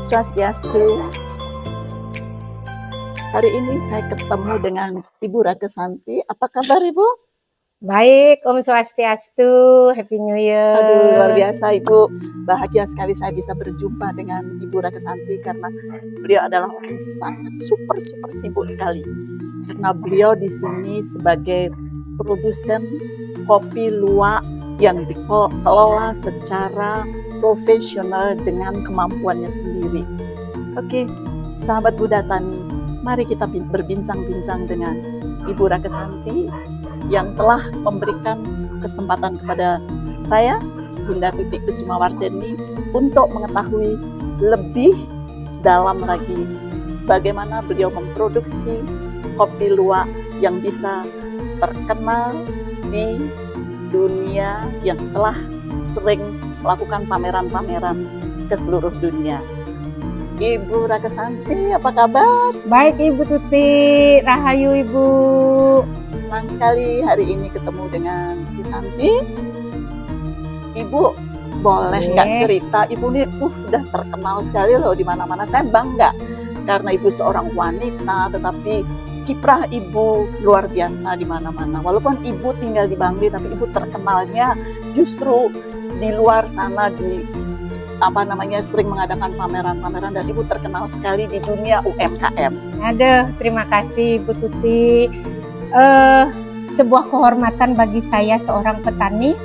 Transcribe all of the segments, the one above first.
Swastiastu. Hari ini saya ketemu dengan Ibu Rakesanti. Apa kabar Ibu? Baik, Om Swastiastu, Happy New Year. Aduh, luar biasa Ibu. Bahagia sekali saya bisa berjumpa dengan Ibu Rakesanti karena beliau adalah orang sangat super sibuk sekali. Karena beliau di sini sebagai produsen kopi luwak yang dikelola secara profesional dengan kemampuannya sendiri. Oke, sahabat Buddha Tani, mari kita berbincang-bincang dengan Ibu Rakesanti yang telah memberikan kesempatan kepada saya, Bunda Tuti Kusumawardeni, untuk mengetahui lebih dalam lagi bagaimana beliau memproduksi kopi luwak yang bisa terkenal di dunia, yang telah sering melakukan pameran-pameran ke seluruh dunia. Ibu Rakesanti, apa kabar? Baik Ibu Tuti, rahayu Ibu. Senang sekali hari ini ketemu dengan Ibu Santi. Ibu boleh nggak cerita? Ibu ini sudah terkenal sekali loh di mana-mana. Saya bangga karena Ibu seorang wanita, tetapi kiprah Ibu luar biasa di mana-mana. Walaupun Ibu tinggal di Bangli, tapi Ibu terkenalnya justru di luar sana, sering mengadakan pameran-pameran, dan Ibu terkenal sekali di dunia UMKM. Aduh, terima kasih Ibu Tuti. Sebuah kehormatan bagi saya seorang petani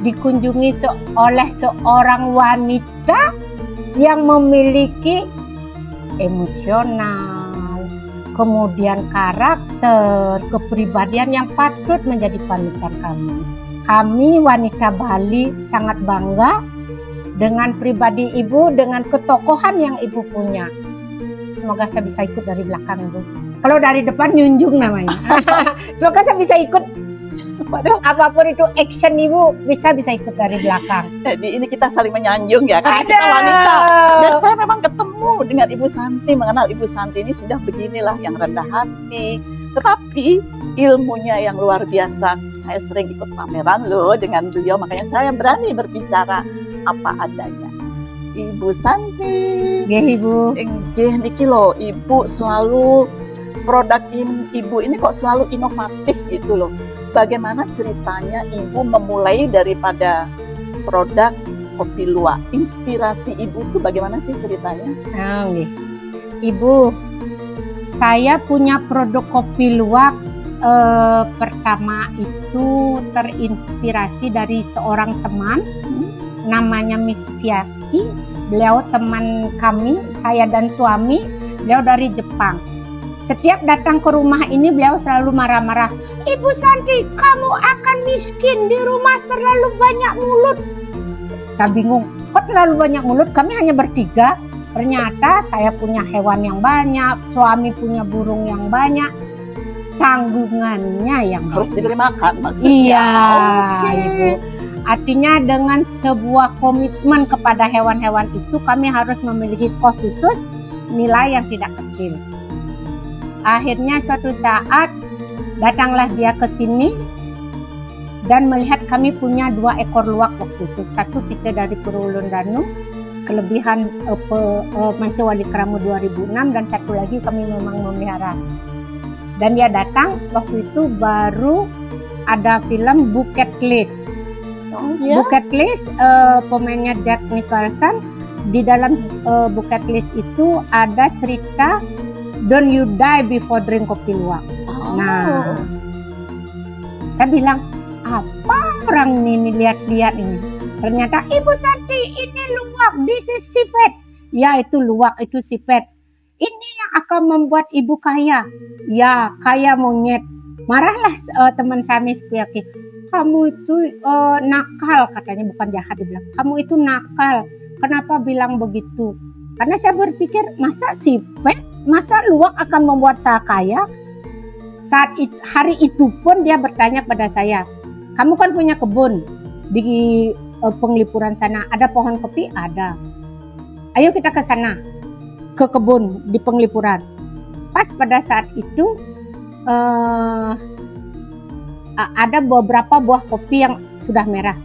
dikunjungi oleh seorang wanita yang memiliki emosional, kemudian karakter, kepribadian yang patut menjadi panutan kami. Kami wanita Bali sangat bangga dengan pribadi Ibu, dengan ketokohan yang Ibu punya. Semoga saya bisa ikut dari belakang Ibu. Kalau dari depan nyunjung namanya. Semoga saya bisa ikut. Waduh, apapun itu action Ibu bisa ikut dari belakang. Jadi ini kita saling menyanjung ya, karena kita wanita. Dan saya memang ketemu dengan Ibu Santi, mengenal Ibu Santi ini sudah beginilah, yang rendah hati. Tetapi ilmunya yang luar biasa. Saya sering ikut pameran loh dengan beliau, makanya saya berani berbicara apa adanya. Ibu Santi. Nggih Ibu. Nggih niki lho, Ibu selalu produk Ibu ini kok selalu inovatif gitu loh. Bagaimana ceritanya Ibu memulai daripada produk kopi luwak? Inspirasi Ibu tuh bagaimana sih ceritanya? Nggih. Ibu, saya punya produk kopi luwak pertama itu terinspirasi dari seorang teman namanya Miss Sukiyaki. Beliau teman kami, saya dan suami. Beliau dari Jepang. Setiap datang ke rumah ini beliau selalu marah-marah. Ibu Santi, kamu akan miskin, di rumah terlalu banyak mulut. Saya bingung, kok terlalu banyak mulut? Kami hanya bertiga. Ternyata saya punya hewan yang banyak, suami punya burung yang banyak, tanggungannya yang harus diberi makan maksudnya. Iya, Ibu. Artinya dengan sebuah komitmen kepada hewan-hewan itu, kami harus memiliki kos khusus, nilai yang tidak kecil. Akhirnya suatu saat datanglah dia ke sini dan melihat kami punya 2 ekor luwak waktu itu. Satu pica dari Purwolondanu, kelebihan Mancawali Kramo 2006, dan satu lagi kami memang memelihara. Dan dia datang waktu itu baru ada film Bucket List. Bucket List pemainnya Jack Nicholson. Di dalam Bucket List itu ada cerita Don't you die before drink kopi luwak. Nah, saya bilang, apa orang ini lihat-lihat ini? Ternyata Ibu Santi, ini luwak, this is sipet. Ya, itu luwak, itu sipet. Ini yang akan membuat Ibu kaya. Ya, kaya monyet. Marahlah teman saya Miss Sukiyaki. Kamu itu nakal, katanya, bukan jahat, dibilang. Kamu itu nakal. Kenapa bilang begitu? Karena saya berpikir, masa sipet, masa luwak akan membuat saya kaya? Hari itu pun dia bertanya pada saya, kamu kan punya kebun di Penglipuran sana, ada pohon kopi? Ada. Ayo kita ke sana, ke kebun di Penglipuran. Pas pada saat itu ada beberapa buah kopi yang sudah merah.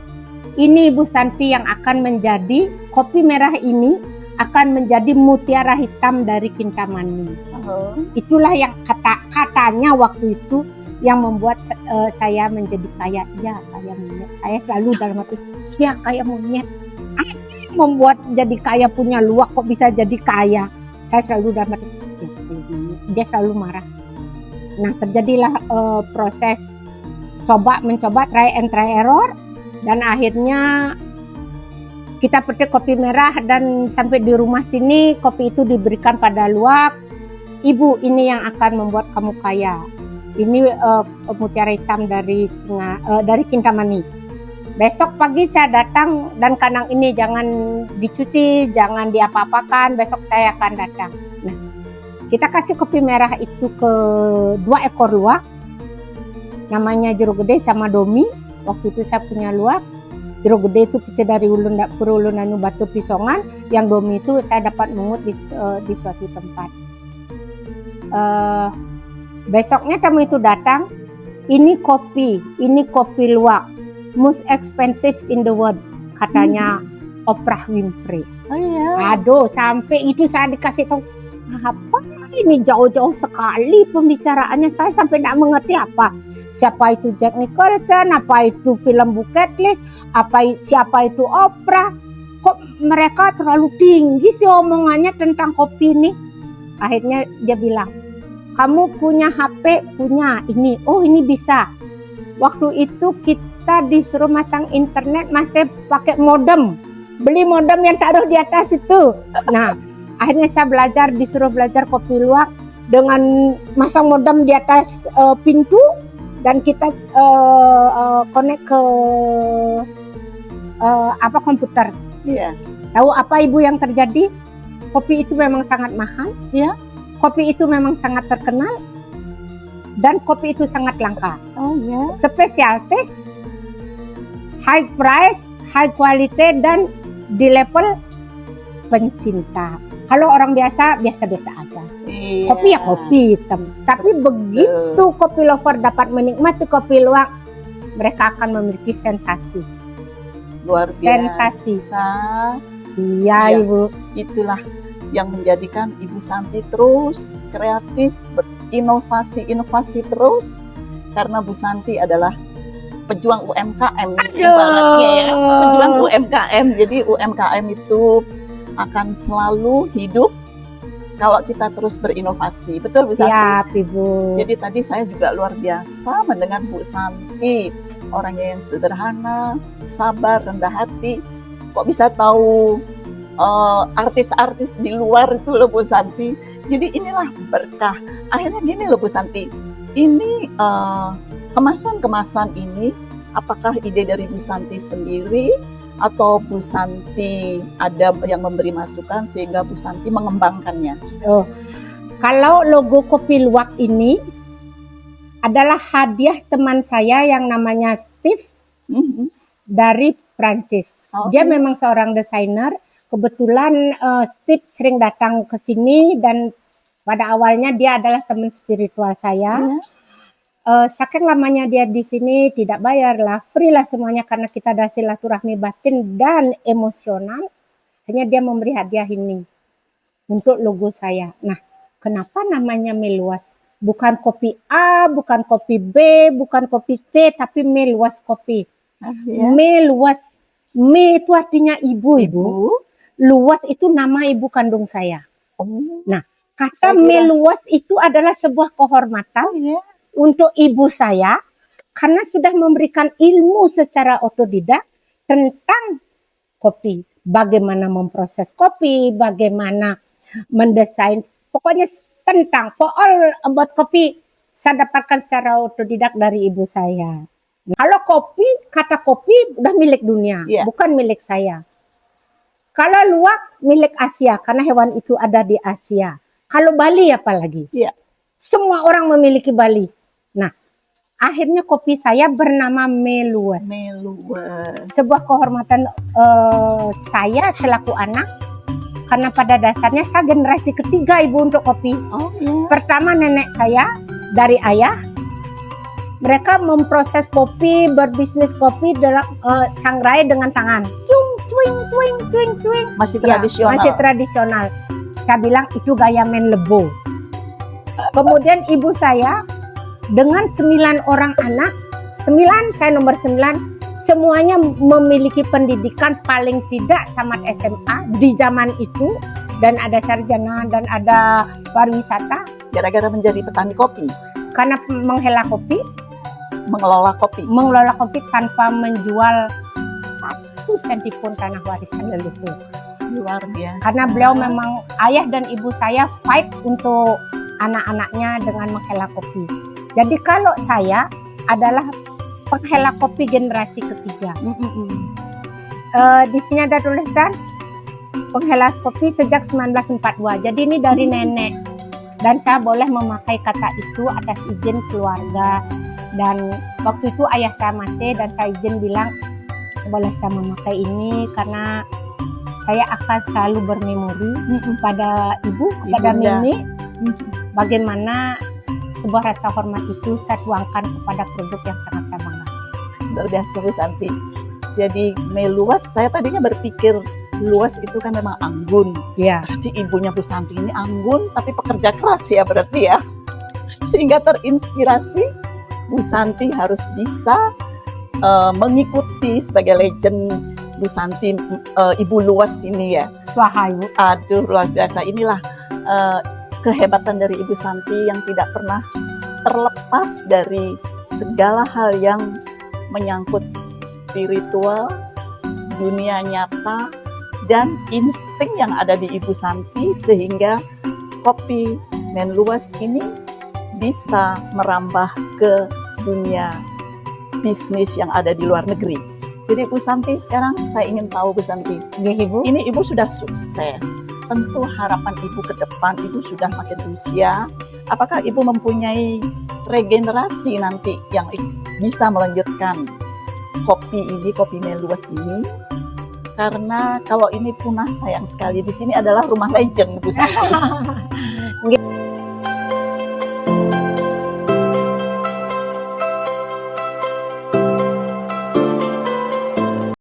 Ini Ibu Santi yang akan menjadi kopi merah ini akan menjadi mutiara hitam dari Kintamani. Itulah yang katanya waktu itu yang membuat saya menjadi kaya. Ya, kaya monyet. Saya selalu dalam hati, ya kaya monyet. Apa yang membuat jadi kaya, punya luak kok bisa jadi kaya? Saya selalu dalam hati, ya, kaya monyet. Dia selalu marah. Nah, terjadilah proses mencoba, try and try error, dan akhirnya kita petik kopi merah, dan sampai di rumah sini kopi itu diberikan pada luak. Ibu, ini yang akan membuat kamu kaya. Ini mutiara hitam dari Kintamani. Besok pagi saya datang, dan kandang ini jangan dicuci, jangan diapa-apakan. Besok saya akan datang. Nah, kita kasih kopi merah itu ke 2 ekor luak. Namanya Jeruk Gede sama Domi. Waktu itu saya punya luak. Jeruk Gede itu kecil dari ulun nanu batu pisongan. Yang Domi itu saya dapat mengut di suatu tempat. Besoknya tamu itu datang, ini kopi luwak, most expensive in the world, katanya Oprah Winfrey. Oh iya. Aduh, sampai itu saya dikasih tahu, apa ini jauh-jauh sekali pembicaraannya, saya sampai tidak mengerti apa. Siapa itu Jack Nicholson, apa itu film Bucket List, siapa itu Oprah. Kok mereka terlalu tinggi sih omongannya tentang kopi ini. Akhirnya dia bilang, kamu punya HP, punya ini, oh ini bisa. Waktu itu kita disuruh masang internet masih pakai modem. Beli modem yang taruh di atas itu. Nah, akhirnya saya disuruh belajar kopi luwak dengan masang modem di atas pintu, dan kita connect ke komputer. Iya. Tahu apa Ibu yang terjadi? Kopi itu memang sangat mahal. Iya. Kopi itu memang sangat terkenal, dan kopi itu sangat langka. Oh ya. Special taste, high price, high quality, dan di level pencinta. Kalau orang biasa-biasa aja. Iya. Kopi ya kopi hitam. Tapi begitu kopi lover dapat menikmati kopi luwak, mereka akan memiliki sensasi. Luar biasa. Sensasi. Iya. Iya, Ibu. Itulah yang menjadikan Ibu Santi terus kreatif, berinovasi terus, karena Bu Santi adalah pejuang UMKM ibaratnya ya, pejuang UMKM. Jadi UMKM itu akan selalu hidup kalau kita terus berinovasi. Betul Bu Santi? Siap, Ibu. Jadi tadi saya juga luar biasa mendengar Bu Santi, orangnya yang sederhana, sabar, rendah hati. Kok bisa tahu artis-artis di luar itu loh Bu Santi. Jadi inilah berkah. Akhirnya gini loh Bu Santi, ini kemasan-kemasan ini apakah ide dari Bu Santi sendiri, atau Bu Santi ada yang memberi masukan sehingga Bu Santi mengembangkannya? Kalau logo kopi luwak ini adalah hadiah teman saya yang namanya Steve dari Prancis. Dia memang seorang desainer. Kebetulan Steve sering datang ke sini, dan pada awalnya dia adalah teman spiritual saya. Saking lamanya dia di sini, tidak bayar lah, free lah semuanya, karena kita ada silaturahmi batin dan emosional. Hanya dia memberi hadiah ini untuk logo saya. Nah, kenapa namanya Meluas? Bukan kopi A, bukan kopi B, bukan kopi C, tapi Meluas kopi. Meluas. Me itu artinya ibu. Luas itu nama ibu kandung saya. Nah, kata meluas itu adalah sebuah kehormatan untuk ibu saya, karena sudah memberikan ilmu secara otodidak tentang kopi. Bagaimana memproses kopi, bagaimana mendesain, pokoknya tentang all about kopi saya dapatkan secara otodidak dari ibu saya. Kalau kopi, kata kopi udah milik dunia, bukan milik saya. Kalau luwak milik Asia, karena hewan itu ada di Asia. Kalau Bali apalagi? Semua orang memiliki Bali. Nah, akhirnya kopi saya bernama Meluas. Sebuah kehormatan saya selaku anak, karena pada dasarnya saya generasi ketiga ibu untuk kopi. Pertama nenek saya dari ayah. Mereka memproses kopi, berbisnis kopi, sangrai dengan tangan. twing. Masih Ya, tradisional. masih tradisional. Saya bilang itu gaya main lebo. Kemudian ibu saya dengan 9 orang anak, 9, saya nomor 9, semuanya memiliki pendidikan paling tidak tamat SMA di zaman itu, dan ada sarjana dan ada pariwisata Gara-gara menjadi petani kopi, karena menghela kopi, mengelola kopi. mengelola kopi tanpa menjual 1 senti pun tanah warisan leluhur. Luar biasa. Karena beliau memang ayah dan ibu saya fight untuk anak-anaknya dengan menghela kopi. Jadi kalau saya adalah penghela kopi generasi ketiga. Di sini ada tulisan penghela kopi sejak 1942. Jadi ini dari nenek. Dan saya boleh memakai kata itu atas izin keluarga. Dan waktu itu ayah saya masih, dan saya izin bilang boleh saya memakai ini karena saya akan selalu bermemori pada ibu, kepada Ibunda. Mimi, bagaimana sebuah rasa hormat itu saya tuangkan kepada produk yang sangat saya banggakan. Luar biasa Bu Santi. Jadi meluas, saya tadinya berpikir luas itu kan memang anggun. Ya, Berarti ibunya Bu Santi ini anggun tapi pekerja keras ya berarti ya. Sehingga terinspirasi Bu Santi harus bisa mengikuti sebagai legend Bu Santi, Ibu Luas ini ya. Swahayu. Aduh luar biasa. Inilah kehebatan dari Ibu Santi yang tidak pernah terlepas dari segala hal yang menyangkut spiritual, dunia nyata, dan insting yang ada di Ibu Santi, sehingga kopi Menluas ini bisa merambah ke dunia bisnis yang ada di luar negeri. Jadi Bu Santi, sekarang saya ingin tahu Bu Santi, Nggih, Ibu. ini Ibu sudah sukses. Tentu harapan Ibu ke depan, Ibu sudah makin usia. Apakah Ibu mempunyai regenerasi nanti yang bisa melanjutkan kopi ini, kopi Menluas ini? Karena kalau ini punah sayang sekali. Di sini adalah rumah legend Bu Santi.